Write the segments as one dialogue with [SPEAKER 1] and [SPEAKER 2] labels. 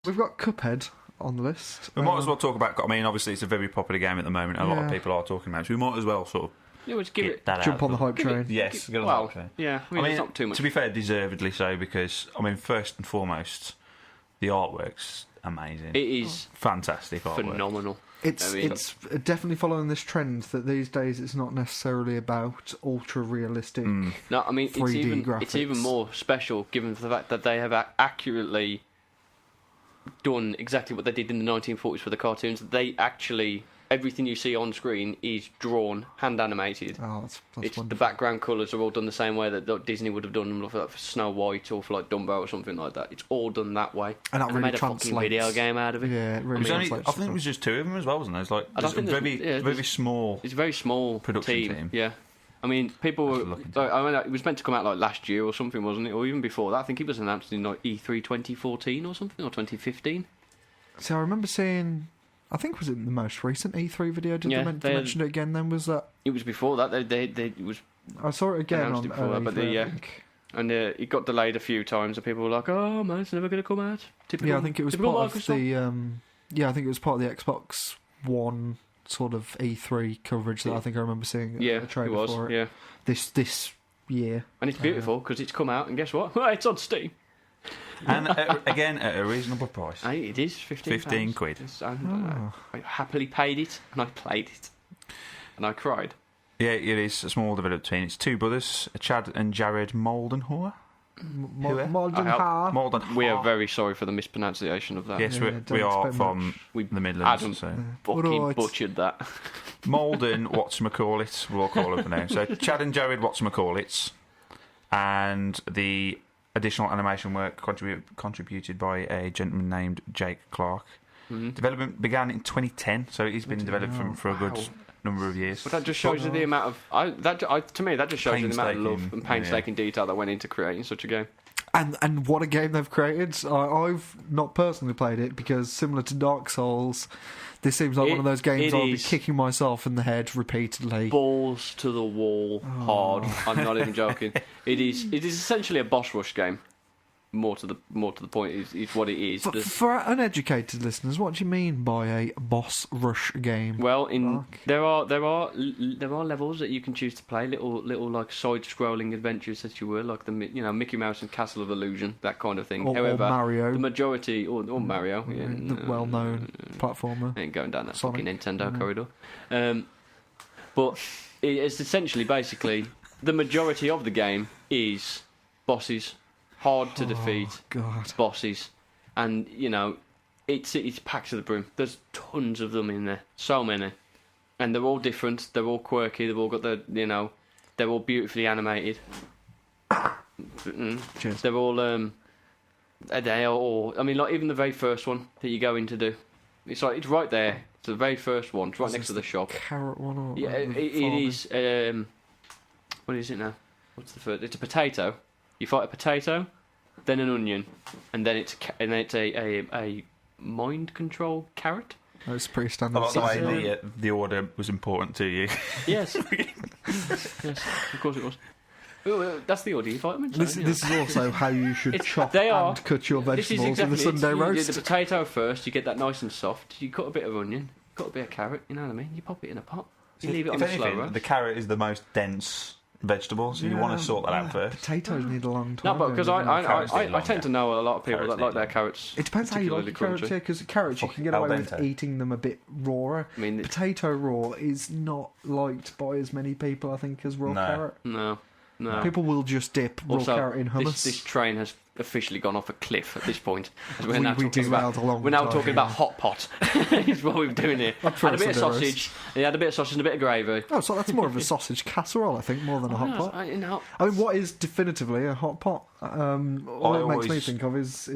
[SPEAKER 1] We've got Cuphead on the list.
[SPEAKER 2] We might as well talk about... I mean, obviously, it's a very popular game at the moment. A lot of people are talking about it. So we might as well sort of...
[SPEAKER 3] Yeah, we'll just give it that
[SPEAKER 1] jump on the hype train.
[SPEAKER 2] Yes, get on the hype train.
[SPEAKER 3] Yeah, I mean, it's not too much.
[SPEAKER 2] To be fair, deservedly so, because, I mean, first and foremost, the artwork's amazing.
[SPEAKER 3] It is
[SPEAKER 2] fantastic artwork.
[SPEAKER 3] Phenomenal.
[SPEAKER 1] It's definitely following this trend that these days it's not necessarily about ultra realistic.
[SPEAKER 3] No, I mean
[SPEAKER 1] 3D graphics.
[SPEAKER 3] It's even more special given the fact that they have accurately done exactly what they did in the 1940s for the cartoons. They actually, everything you see on screen is drawn, hand animated.
[SPEAKER 1] Oh, that's
[SPEAKER 3] wonderful. The background colours are all done the same way that Disney would have done them for Snow White or for like Dumbo or something like that. It's all done that way.
[SPEAKER 1] And that really
[SPEAKER 3] made a fucking video game out of it.
[SPEAKER 1] Yeah, it really translates.
[SPEAKER 2] I think it was just two of them as well, wasn't there? It's like very small.
[SPEAKER 3] It's a very small
[SPEAKER 2] production team.
[SPEAKER 3] Yeah. I mean, people were... it was meant to come out like last year or something, wasn't it? Or even before that. I think it was announced in like E3 2014 or something, or 2015.
[SPEAKER 1] So I remember seeing... I think was it the most recent E3 video? Did they mention it again then? Was that...
[SPEAKER 3] It was before that. It was...
[SPEAKER 1] I saw it again on
[SPEAKER 3] before that, but and it got delayed a few times, and people were like, "Oh man, it's never going to come out."
[SPEAKER 1] Typical, I think it was part of the. I think it was part of the Xbox One sort of E3 coverage that I think I remember seeing. A trailer for it.
[SPEAKER 3] Yeah,
[SPEAKER 1] this year,
[SPEAKER 3] and it's beautiful because it's come out, and guess what? It's on Steam.
[SPEAKER 2] And again, at a reasonable price.
[SPEAKER 3] It is 15
[SPEAKER 2] quid.
[SPEAKER 3] I happily paid it, and I played it, and I cried.
[SPEAKER 2] Yeah, it is a small developed team. It's two brothers, Chad and Jared Moldenhauer.
[SPEAKER 1] Moldenhauer.
[SPEAKER 3] We are very sorry for the mispronunciation of that.
[SPEAKER 2] Yes, we are from the Midlands.
[SPEAKER 3] Adam fucking butchered that.
[SPEAKER 2] Molden, whatchamacallit, we'll all call it for now. So Chad and Jared, whatchamacallits, and the additional animation work contributed by a gentleman named Jake Clark. Development began in 2010, so it's been developed for a good number of years.
[SPEAKER 3] But that just shows you the amount of... to me, that just shows you the amount of love and painstaking detail that went into creating such a game.
[SPEAKER 1] And what a game they've created. I've not personally played it because, similar to Dark Souls, this seems like one of those games I'll be kicking myself in the head repeatedly.
[SPEAKER 3] Balls to the wall, hard. I'm not even joking. It is essentially a boss rush game. More to the point is what it is.
[SPEAKER 1] For uneducated listeners, what do you mean by a boss rush game?
[SPEAKER 3] Well, there are levels that you can choose to play, little like side-scrolling adventures, as you were, like the Mickey Mouse and Castle of Illusion, that kind of thing. However,
[SPEAKER 1] or Mario,
[SPEAKER 3] the majority, or Mario,
[SPEAKER 1] the well-known platformer.
[SPEAKER 3] Ain't going down that fucking Nintendo corridor. But it's essentially, basically, the majority of the game is bosses. Hard to defeat bosses, and it's packed to the brim. There's tons of them in there, so many, and they're all different. They're all quirky. They've all got they're all beautifully animated.
[SPEAKER 1] Cheers.
[SPEAKER 3] They're all I mean, like even the very first one that you go in to do, it's right there. It's the very first one. It's right next to the shop.
[SPEAKER 1] Carrot one, or
[SPEAKER 3] it is. What is it now? What's the first? It's a potato. You fight a potato, then an onion, and then it's a mind control carrot.
[SPEAKER 1] That's pretty standard.
[SPEAKER 2] I like the way the order was important to you.
[SPEAKER 3] Yes. Yes, of course it was. Well, that's the order you fight them in.
[SPEAKER 1] This is also how you should chop and cut your vegetables in the Sunday roast.
[SPEAKER 3] You do the potato first, you get that nice and soft. You cut a bit of onion, cut a bit of carrot, you know what I mean? You pop it in a pot. You leave it on the slow roast.
[SPEAKER 2] The carrot is the most dense vegetable, so you want to sort that out first.
[SPEAKER 1] Potatoes need a long time.
[SPEAKER 3] No, but because I tend to know a lot of people that like their carrots.
[SPEAKER 1] It depends how you like the carrots, because carrots you can get away with eating them a bit rawer. I mean, potato raw is not liked by as many people, I think, as raw carrot.
[SPEAKER 3] No.
[SPEAKER 1] People will just dip raw carrot in hummus.
[SPEAKER 3] This train has officially gone off a cliff at this point.
[SPEAKER 1] We're now talking
[SPEAKER 3] about hot pot. Is what we're doing here. Had a bit of sausage. He had a bit of sausage and a bit of gravy.
[SPEAKER 1] Oh, so that's more of a sausage casserole, I think, more than a hot pot. I mean, what is definitively a hot pot? All it makes me think of is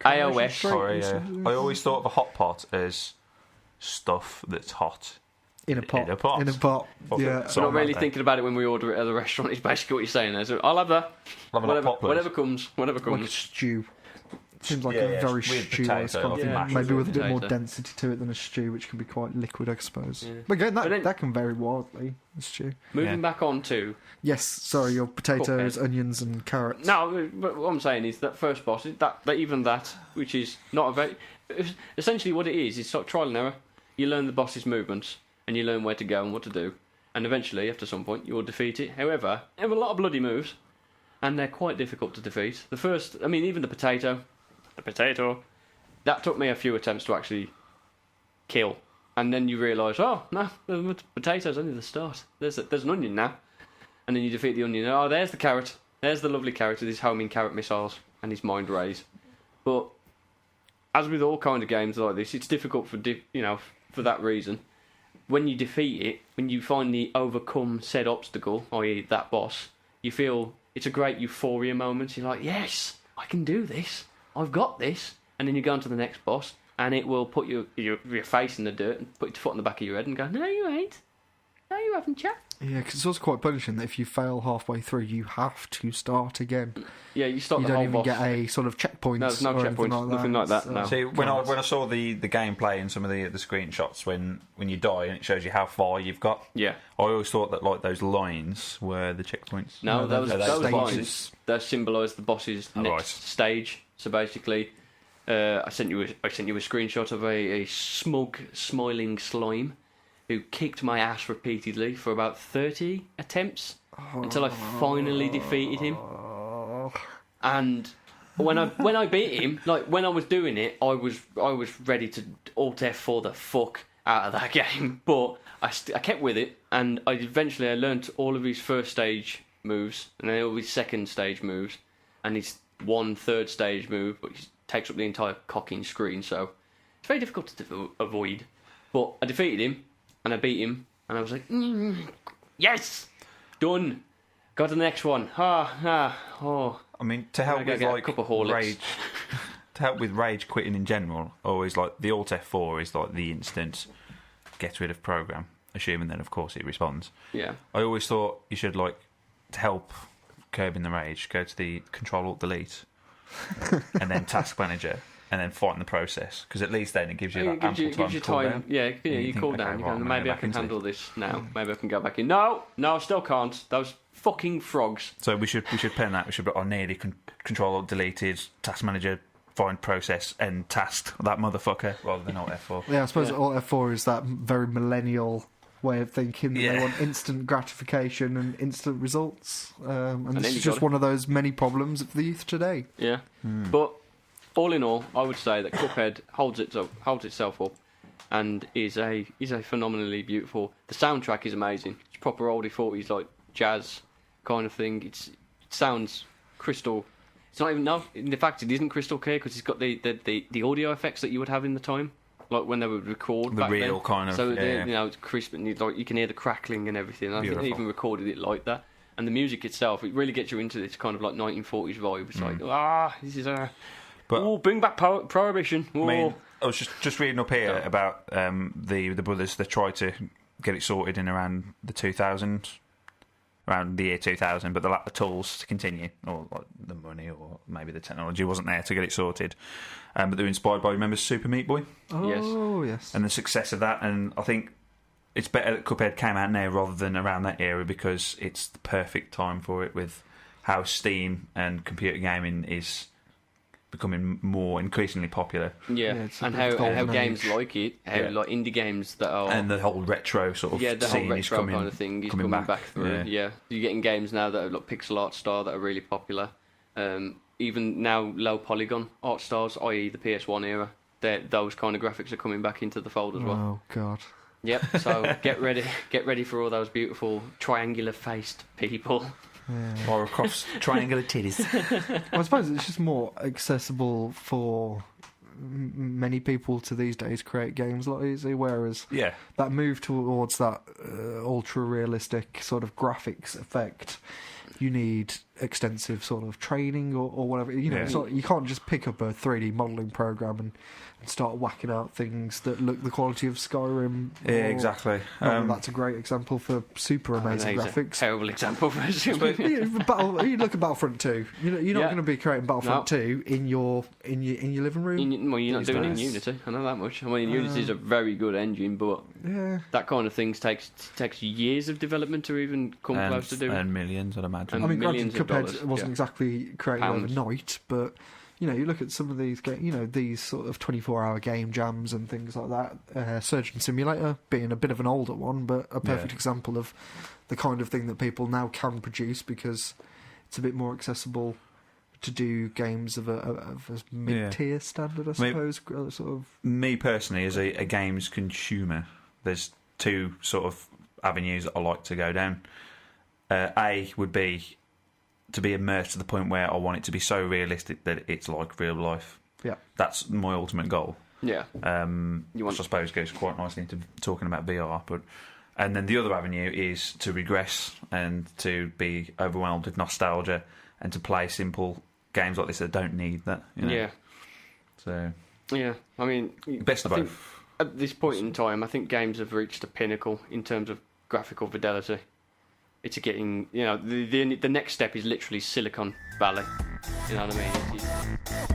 [SPEAKER 3] AOS.
[SPEAKER 2] I always thought of a hot pot as stuff that's hot.
[SPEAKER 1] In a pot. Yeah.
[SPEAKER 3] We're not really thinking about it when we order it at the restaurant. It's basically what you're saying there. So I'll have that. Whatever comes.
[SPEAKER 1] Like a stew. Seems like a very
[SPEAKER 2] with
[SPEAKER 1] stew kind
[SPEAKER 2] potato,
[SPEAKER 1] of thing.
[SPEAKER 3] yeah,
[SPEAKER 1] Maybe with a bit more
[SPEAKER 3] potato.
[SPEAKER 1] density to it than a stew, which can be quite liquid, I suppose.
[SPEAKER 3] Yeah.
[SPEAKER 1] But again,
[SPEAKER 3] But then-
[SPEAKER 1] that can vary wildly, a stew.
[SPEAKER 3] Moving back on to
[SPEAKER 1] Yes, sorry, your potatoes,
[SPEAKER 3] Cuphead.
[SPEAKER 1] onions and carrots.
[SPEAKER 3] no, but what I'm saying is that first boss, that even that, which is not a very, essentially what it is sort of trial and error. You learn the boss's movements and you learn where to go and what to do, and eventually, after some point, you will defeat it. However, they have a lot of bloody moves, and they're quite difficult to defeat. The first, I mean, even the potato, that took me a few attempts to actually kill. And then you realise, oh, no, the potato's only the start. There's an onion now. And then you defeat the onion. Oh, there's the carrot. There's the lovely carrot with his homing carrot missiles and his mind rays. But as with all kind of games like this, it's difficult for for that reason. When you defeat it, when you finally overcome said obstacle, i.e. that boss, you feel it's a great euphoria moment. You're like, yes, I can do this. I've got this. And then you go on to the next boss, and it will put your face in the dirt and put your foot on the back of your head and go, no, you ain't. No, you haven't, chap.
[SPEAKER 1] Yeah, because it's also quite punishing that if you fail halfway through, you have to start again.
[SPEAKER 3] Yeah, you start
[SPEAKER 1] You
[SPEAKER 3] the
[SPEAKER 1] don't
[SPEAKER 3] whole
[SPEAKER 1] even
[SPEAKER 3] boss.
[SPEAKER 1] get a sort of checkpoint.
[SPEAKER 3] No, there's no checkpoints, nothing like that, no.
[SPEAKER 2] See, when I saw the gameplay and some of the screenshots, when you die and it shows you how far you've got,
[SPEAKER 3] Yeah.
[SPEAKER 2] I always thought that like those lines were the checkpoints.
[SPEAKER 3] No, those
[SPEAKER 1] stages.
[SPEAKER 3] lines, that symbolise the boss's next
[SPEAKER 2] right.
[SPEAKER 3] stage. So basically, I sent you a screenshot of a smug, smiling slime who kicked my ass repeatedly for about 30 attempts until I finally defeated him. And when I beat him, like when I was doing it, I was ready to Alt F4 the fuck out of that game, but I kept with it, and I learnt all of his first stage moves and then all his second stage moves and his third stage move, which takes up the entire cocking screen, so it's very difficult to avoid. But I defeated him and I beat him, and I was like, yes, done. Got to the next one. Oh.
[SPEAKER 2] I mean, to help
[SPEAKER 3] I'm gonna
[SPEAKER 2] with
[SPEAKER 3] go get a
[SPEAKER 2] like
[SPEAKER 3] cup of Horlicks.
[SPEAKER 2] rage, to help with rage quitting in general, always like the Alt F4 is like the instant get rid of program, assuming then of course it responds.
[SPEAKER 3] Yeah.
[SPEAKER 2] I always thought you should like to help curbing the rage, go to the Control Alt Delete, and then Task Manager, and then fight in the process, because at least then it gives you that ample time to cool down.
[SPEAKER 3] Yeah, you
[SPEAKER 2] think,
[SPEAKER 3] cool
[SPEAKER 2] okay,
[SPEAKER 3] down. You
[SPEAKER 2] right,
[SPEAKER 3] go,
[SPEAKER 2] I'm
[SPEAKER 3] maybe I
[SPEAKER 2] back
[SPEAKER 3] can
[SPEAKER 2] into
[SPEAKER 3] handle this now. Maybe I can go back in. No, I still can't. Those fucking frogs.
[SPEAKER 2] So we should pen that. We should put on nearly Control Alt Deleted, Task Manager, find process, and tasked that motherfucker rather than Alt F4.
[SPEAKER 1] Yeah, I suppose Alt F4 is that very millennial way of thinking that they want instant gratification and instant results. And this is just one of those many problems of the youth today.
[SPEAKER 3] Yeah. But all in all, I would say that Cuphead holds itself up and is a phenomenally beautiful. The soundtrack is amazing. It's proper oldie 40s like jazz kind of thing. It sounds crystal. It's not even in fact it isn't crystal clear because it's got the audio effects that you would have in the time, like when they would record
[SPEAKER 2] The
[SPEAKER 3] back
[SPEAKER 2] real
[SPEAKER 3] then.
[SPEAKER 2] kind of,
[SPEAKER 3] so
[SPEAKER 2] yeah.
[SPEAKER 3] it's crisp and you can hear the crackling and everything. And I think they
[SPEAKER 2] Beautiful.
[SPEAKER 3] even recorded it like that. And the music itself, it really gets you into this kind of like 1940s vibe. It's like this is bring back prohibition.
[SPEAKER 2] I mean, I was just reading up here about the brothers that tried to get it sorted in around the year 2000, but they lacked the tools to continue, or like, the money, or maybe the technology wasn't there to get it sorted. But they were inspired by, remember Super Meat Boy?
[SPEAKER 1] Oh, yes.
[SPEAKER 2] And the success of that, and I think it's better that Cuphead came out now rather than around that era, because it's the perfect time for it, with how Steam and computer gaming is becoming more increasingly popular.
[SPEAKER 3] Yeah, and how games like it, like indie games that are...
[SPEAKER 2] And the whole retro sort of
[SPEAKER 3] the
[SPEAKER 2] scene
[SPEAKER 3] whole
[SPEAKER 2] is
[SPEAKER 3] retro
[SPEAKER 2] coming,
[SPEAKER 3] kind of thing is coming back through. Yeah, you're getting games now that are like pixel art style that are really popular. Even now, low polygon art styles, i.e. the PS1 era, those kind of graphics are coming back into the fold as well.
[SPEAKER 1] Oh, God.
[SPEAKER 3] Yep, so get ready for all those beautiful triangular-faced people.
[SPEAKER 2] Yeah. Or across triangular titties.
[SPEAKER 1] Well, I suppose it's just more accessible for many people to these days create games a lot easier, whereas that move towards that ultra-realistic sort of graphics effect you need extensive sort of training or whatever. You know, it's not, you can't just pick up a 3D modelling program and start whacking out things that look the quality of Skyrim.
[SPEAKER 2] Yeah, exactly.
[SPEAKER 1] That's a great example for super amazing graphics.
[SPEAKER 3] Terrible example for super.
[SPEAKER 1] You look at Battlefront 2. You're not going to be creating Battlefront 2 in your living room.
[SPEAKER 3] Well, you're not doing it in Unity. I know that much. I mean, Unity is a very good engine, but that kind of thing takes years of development to even come close to doing.
[SPEAKER 2] And millions, I'd imagine.
[SPEAKER 1] I mean, granted, Cuphead wasn't exactly created overnight, but you know, you look at some of these, these sort of 24-hour game jams and things like that. Surgeon Simulator being a bit of an older one, but a perfect example of the kind of thing that people now can produce because it's a bit more accessible to do games of a mid-tier standard, I suppose.
[SPEAKER 2] Me personally, as a games consumer, there's two sort of avenues that I like to go down. A would be to be immersed to the point where I want it to be so realistic that it's like real life.
[SPEAKER 1] Yeah,
[SPEAKER 2] that's my ultimate goal.
[SPEAKER 3] Yeah,
[SPEAKER 2] which I suppose goes quite nicely into talking about VR. And then the other avenue is to regress and to be overwhelmed with nostalgia and to play simple games like this that don't need that. You know? Yeah. So.
[SPEAKER 3] Yeah, I mean,
[SPEAKER 2] best of both.
[SPEAKER 3] At this point in time, I think games have reached a pinnacle in terms of graphical fidelity. It's getting, the next step is literally Silicon Valley. You know what I mean?